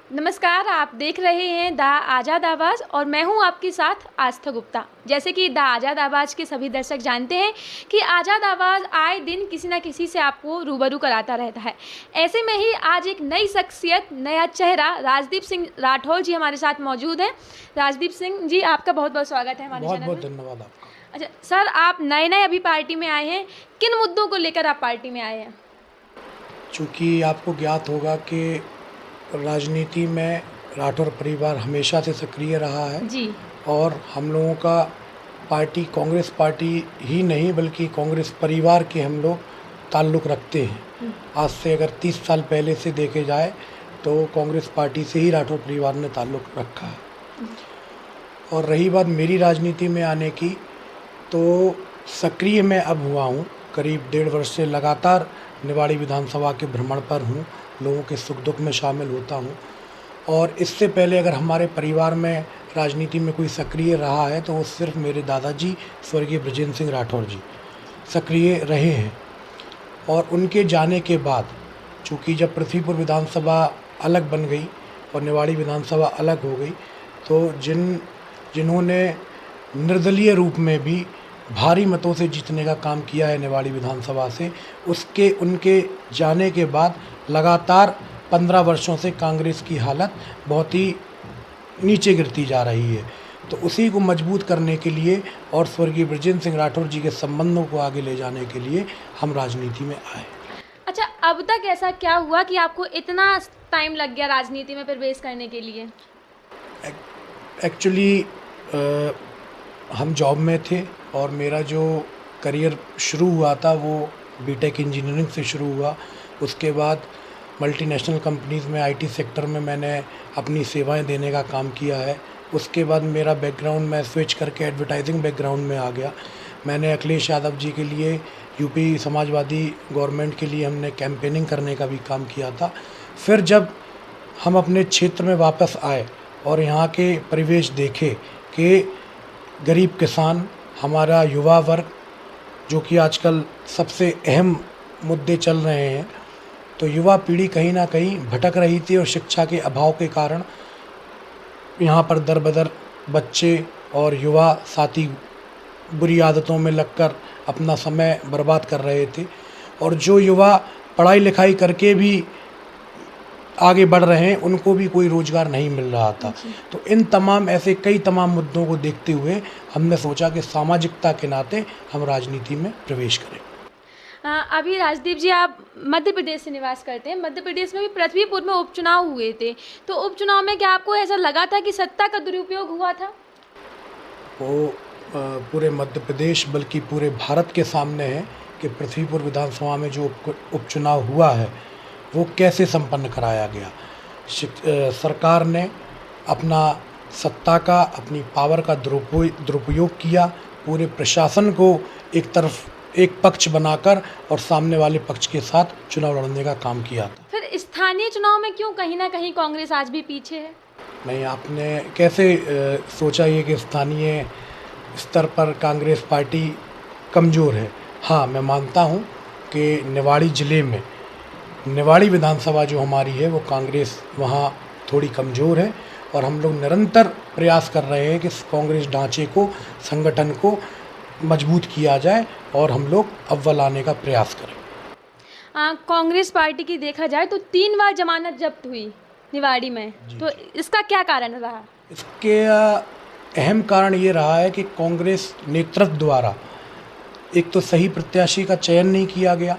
नमस्कार, आप देख रहे हैं द आज़ाद आवाज़ और मैं हूं आपके साथ आस्था गुप्ता। जैसे कि द आज़ाद आवाज़ के सभी दर्शक जानते हैं कि आज़ाद आवाज़ आए दिन किसी न किसी से आपको रूबरू कराता रहता है। ऐसे में ही आज एक नई शख्सियत, नया चेहरा राजदीप सिंह राठौर जी हमारे साथ मौजूद हैं। राजदीप सिंह जी, आपका बहुत बहुत स्वागत है हमारे बहुत चैनल बहुत में। धन्यवाद आपका। अच्छा सर, आप नए अभी पार्टी में आए हैं, किन मुद्दों को लेकर आप पार्टी में आए हैं? चूँकि आपको ज्ञात होगा कि राजनीति में राठौर परिवार हमेशा से सक्रिय रहा है जी। और हम लोगों का पार्टी कांग्रेस पार्टी ही नहीं बल्कि कांग्रेस परिवार के हम लोग ताल्लुक़ रखते हैं। आज से अगर 30 साल पहले से देखे जाए तो कांग्रेस पार्टी से ही राठौर परिवार ने ताल्लुक़ रखा है। और रही बात मेरी राजनीति में आने की, तो सक्रिय मैं अब हुआ हूँ। करीब 1.5 वर्ष से लगातार निवाड़ी विधानसभा के भ्रमण पर हूँ, लोगों के सुख दुख में शामिल होता हूँ। और इससे पहले अगर हमारे परिवार में राजनीति में कोई सक्रिय रहा है तो वो सिर्फ मेरे दादाजी स्वर्गीय बृजेंद्र सिंह राठौर जी सक्रिय रहे हैं। और उनके जाने के बाद चूँकि जब पृथ्वीपुर विधानसभा अलग बन गई और निवाड़ी विधानसभा अलग हो गई, तो जिन्होंने निर्दलीय रूप में भी भारी मतों से जीतने का काम किया है निवाड़ी विधानसभा से, उनके जाने के बाद लगातार 15 वर्षों से कांग्रेस की हालत बहुत ही नीचे गिरती जा रही है। तो उसी को मजबूत करने के लिए और स्वर्गीय बृजेंद्र सिंह राठौर जी के संबंधों को आगे ले जाने के लिए हम राजनीति में आए। अच्छा, अब तक ऐसा क्या हुआ कि आपको इतना टाइम लग गया राजनीति में प्रवेश करने के लिए? एक्चुअली हम जॉब में थे और मेरा जो करियर शुरू हुआ था वो बीटेक इंजीनियरिंग से शुरू हुआ। उसके बाद मल्टीनेशनल कंपनीज़ में आईटी सेक्टर में मैंने अपनी सेवाएं देने का काम किया है। उसके बाद मेरा बैकग्राउंड, मैं स्विच करके एडवर्टाइजिंग बैकग्राउंड में आ गया। मैंने अखिलेश यादव जी के लिए, यूपी समाजवादी गवर्नमेंट के लिए हमने कैंपेनिंग करने का भी काम किया था। फिर जब हम अपने क्षेत्र में वापस आए और यहाँ के परिवेश देखे कि गरीब किसान, हमारा युवा वर्ग, जो कि आजकल सबसे अहम मुद्दे चल रहे हैं, तो युवा पीढ़ी कहीं ना कहीं भटक रही थी और शिक्षा के अभाव के कारण यहाँ पर दर बदर बच्चे और युवा साथी बुरी आदतों में लगकर अपना समय बर्बाद कर रहे थे। और जो युवा पढ़ाई लिखाई करके भी आगे बढ़ रहे हैं उनको भी कोई रोज़गार नहीं मिल रहा था। तो इन तमाम ऐसे कई तमाम मुद्दों को देखते हुए हमने सोचा कि सामाजिकता के नाते हम राजनीति में प्रवेश करें। अभी राजदीप जी, आप मध्य प्रदेश से निवास करते हैं। मध्य प्रदेश में भी पृथ्वीपुर में उपचुनाव हुए थे, तो उपचुनाव में क्या आपको ऐसा लगा था कि सत्ता का दुरुपयोग हुआ था? वो पूरे मध्य प्रदेश बल्कि पूरे भारत के सामने है कि पृथ्वीपुर विधानसभा में जो उपचुनाव हुआ है वो कैसे संपन्न कराया गया। सरकार ने अपना सत्ता का, अपनी पावर का दुरुपयोग किया। पूरे प्रशासन को एक पक्ष बनाकर और सामने वाले पक्ष के साथ चुनाव लड़ने का काम किया था। फिर स्थानीय चुनाव में क्यों कहीं ना कहीं कांग्रेस आज भी पीछे है? नहीं, आपने कैसे सोचा ये कि स्थानीय स्तर पर कांग्रेस पार्टी कमज़ोर है? हाँ, मैं मानता हूँ कि निवाड़ी ज़िले में निवाड़ी विधानसभा जो हमारी है वो कांग्रेस वहाँ थोड़ी कमज़ोर है और हम लोग निरंतर प्रयास कर रहे हैं कि कांग्रेस ढांचे को, संगठन को मजबूत किया जाए और हम लोग अव्वल आने का प्रयास करें। कांग्रेस पार्टी की देखा जाए तो 3 बार जमानत जब्त हुई निवाड़ी में, तो इसका क्या कारण रहा? इसके अहम कारण ये रहा है कि कांग्रेस नेतृत्व द्वारा एक तो सही प्रत्याशी का चयन नहीं किया गया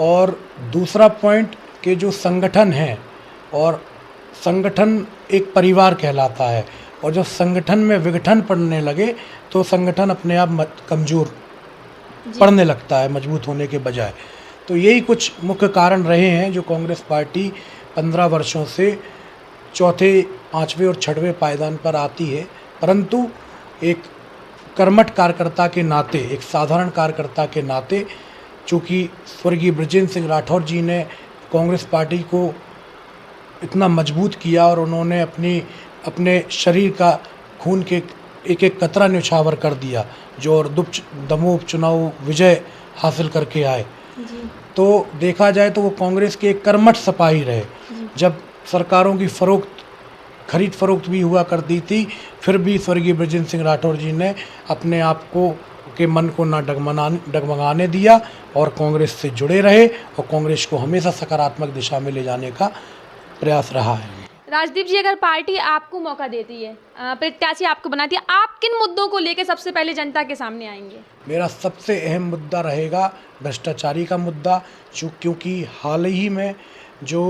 और दूसरा पॉइंट कि जो संगठन है, और संगठन एक परिवार कहलाता है, और जब संगठन में विघटन पड़ने लगे तो संगठन अपने आप कमज़ोर पड़ने लगता है मजबूत होने के बजाय। तो यही कुछ मुख्य कारण रहे हैं जो कांग्रेस पार्टी 15 वर्षों से चौथे, पाँचवें और छठवें पायदान पर आती है। परंतु एक कर्मठ कार्यकर्ता के नाते, एक साधारण कार्यकर्ता के नाते, चूँकि स्वर्गीय बृजेंद्र सिंह राठौर जी ने कांग्रेस पार्टी को इतना मजबूत किया और उन्होंने अपने शरीर का खून के एक एक कतरा न्यौछावर कर दिया, जो और दमोह उपचुनाव विजय हासिल करके आए। तो देखा जाए तो वो कांग्रेस के एक कर्मठ सिपाही रहे। जब सरकारों की खरीद फरोख्त भी हुआ करती थी, फिर भी स्वर्गीय बृजेंद्र सिंह राठौर जी ने अपने आप को के मन को ना डगमगाने दिया और कांग्रेस से जुड़े रहे और कांग्रेस को हमेशा सकारात्मक दिशा में ले जाने का प्रयास रहा है। राजदीप जी, अगर पार्टी आपको मौका देती है, प्रत्याशी आपको बनाती है, आप किन मुद्दों को लेकर सबसे पहले जनता के सामने आएंगे? मेरा सबसे अहम मुद्दा रहेगा भ्रष्टाचारी का मुद्दा, क्योंकि हाल ही में जो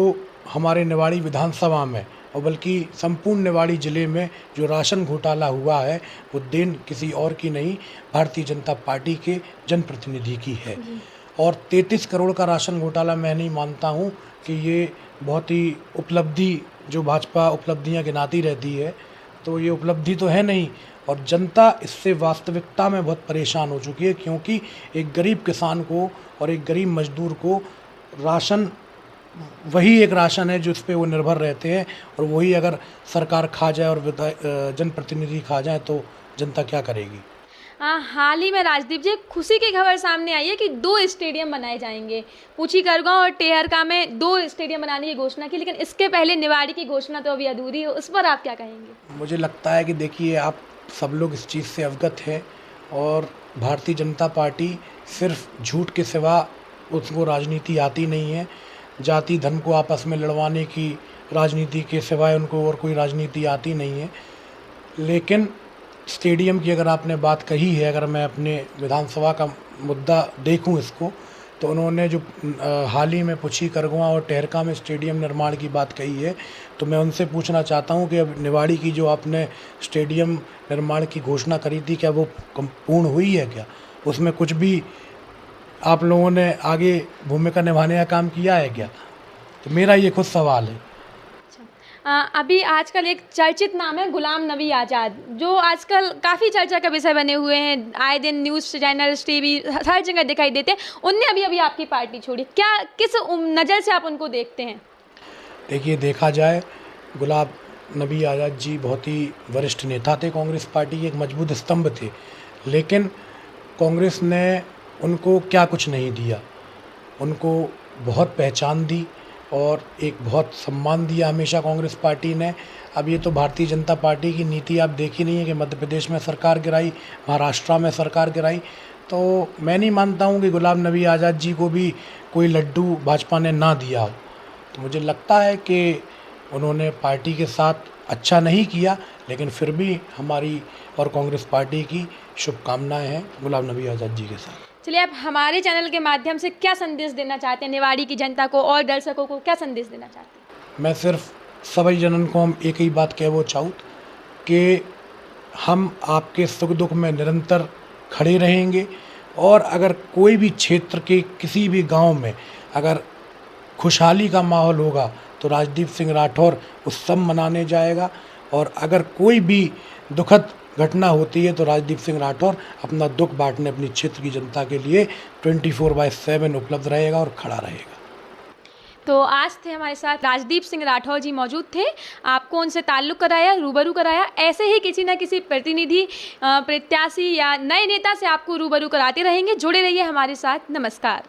हमारे निवाड़ी विधानसभा में और बल्कि संपूर्ण निवाड़ी ज़िले में जो राशन घोटाला हुआ है, वो देन किसी और की नहीं, भारतीय जनता पार्टी के जनप्रतिनिधि की है। और 33 करोड़ का राशन घोटाला मैं नहीं मानता हूँ कि ये बहुत ही उपलब्धि, जो भाजपा उपलब्धियाँ गिनाती रहती है, तो ये उपलब्धि तो है नहीं। और जनता इससे वास्तविकता में बहुत परेशान हो चुकी है, क्योंकि एक गरीब किसान को और एक गरीब मजदूर को राशन, वही एक राशन है जिस पे वो निर्भर रहते हैं, और वही अगर सरकार खा जाए और जनप्रतिनिधि खा जाए तो जनता क्या करेगी। हाल ही में राजदीप जी, खुशी की खबर सामने आई है कि 2 स्टेडियम बनाए जाएंगे। पूछी करगांव और टेहरका में 2 स्टेडियम बनाने की घोषणा की, लेकिन इसके पहले निवाड़ी की घोषणा तो अभी अधूरी है। उस पर आप क्या कहेंगे? मुझे लगता है कि देखिए, आप सब लोग इस चीज़ से अवगत हैं और भारतीय जनता पार्टी सिर्फ झूठ के सिवा उसको राजनीति आती नहीं है। जाति धर्म को आपस में लड़वाने की राजनीति के सिवाय उनको और कोई राजनीति आती नहीं है। लेकिन स्टेडियम की अगर आपने बात कही है, अगर मैं अपने विधानसभा का मुद्दा देखूं इसको, तो उन्होंने जो हाल ही में पुछी करगवा और टेहरका में स्टेडियम निर्माण की बात कही है, तो मैं उनसे पूछना चाहता हूं कि अब निवाड़ी की जो आपने स्टेडियम निर्माण की घोषणा करी थी, क्या वो पूर्ण हुई है? क्या उसमें कुछ भी आप लोगों ने आगे भूमिका निभाने का काम किया है क्या? तो मेरा ये खुद सवाल है। अभी आजकल एक चर्चित नाम है गुलाम नबी आज़ाद, जो आजकल काफ़ी चर्चा का विषय बने हुए हैं। आए दिन न्यूज़ चैनल, टीवी, हर जगह दिखाई देते हैं। उनने अभी आपकी पार्टी छोड़ी, क्या किस नज़र से आप उनको देखते हैं? देखिए, देखा जाए, गुलाम नबी आज़ाद जी बहुत ही वरिष्ठ नेता थे, कांग्रेस पार्टी के एक मजबूत स्तंभ थे, लेकिन कांग्रेस ने उनको क्या कुछ नहीं दिया। उनको बहुत पहचान दी और एक बहुत सम्मान दिया हमेशा कांग्रेस पार्टी ने। अब ये तो भारतीय जनता पार्टी की नीति आप देखी नहीं है कि मध्य प्रदेश में सरकार गिराई, महाराष्ट्र में सरकार गिराई, तो मैं नहीं मानता हूँ कि गुलाम नबी आज़ाद जी को भी कोई लड्डू भाजपा ने ना दिया हो। तो मुझे लगता है कि उन्होंने पार्टी के साथ अच्छा नहीं किया, लेकिन फिर भी हमारी और कांग्रेस पार्टी की शुभकामनाएं हैं गुलाम नबी आज़ाद जी के साथ। चलिए, आप हमारे चैनल के माध्यम से क्या संदेश देना चाहते हैं निवाड़ी की जनता को और दर्शकों को, क्या संदेश देना चाहते हैं? मैं सिर्फ सभी जनन को हम एक ही बात कहना चाहूँ कि हम आपके सुख दुख में निरंतर खड़े रहेंगे, और अगर कोई भी क्षेत्र के किसी भी गांव में अगर खुशहाली का माहौल होगा तो राजदीप सिंह राठौर उत्सव मनाने जाएगा, और अगर कोई भी दुखद घटना होती है तो राजदीप सिंह राठौर अपना दुख बांटने अपनी क्षेत्र की जनता के लिए 24/7 उपलब्ध रहेगा और खड़ा रहेगा। तो आज थे हमारे साथ राजदीप सिंह राठौर जी मौजूद थे। आपको उनसे ताल्लुक़ कराया, रूबरू कराया। ऐसे ही किसी न किसी प्रतिनिधि, प्रत्याशी या नए नेता से आपको रूबरू कराते रहेंगे। जुड़े रहिए हमारे साथ। नमस्कार।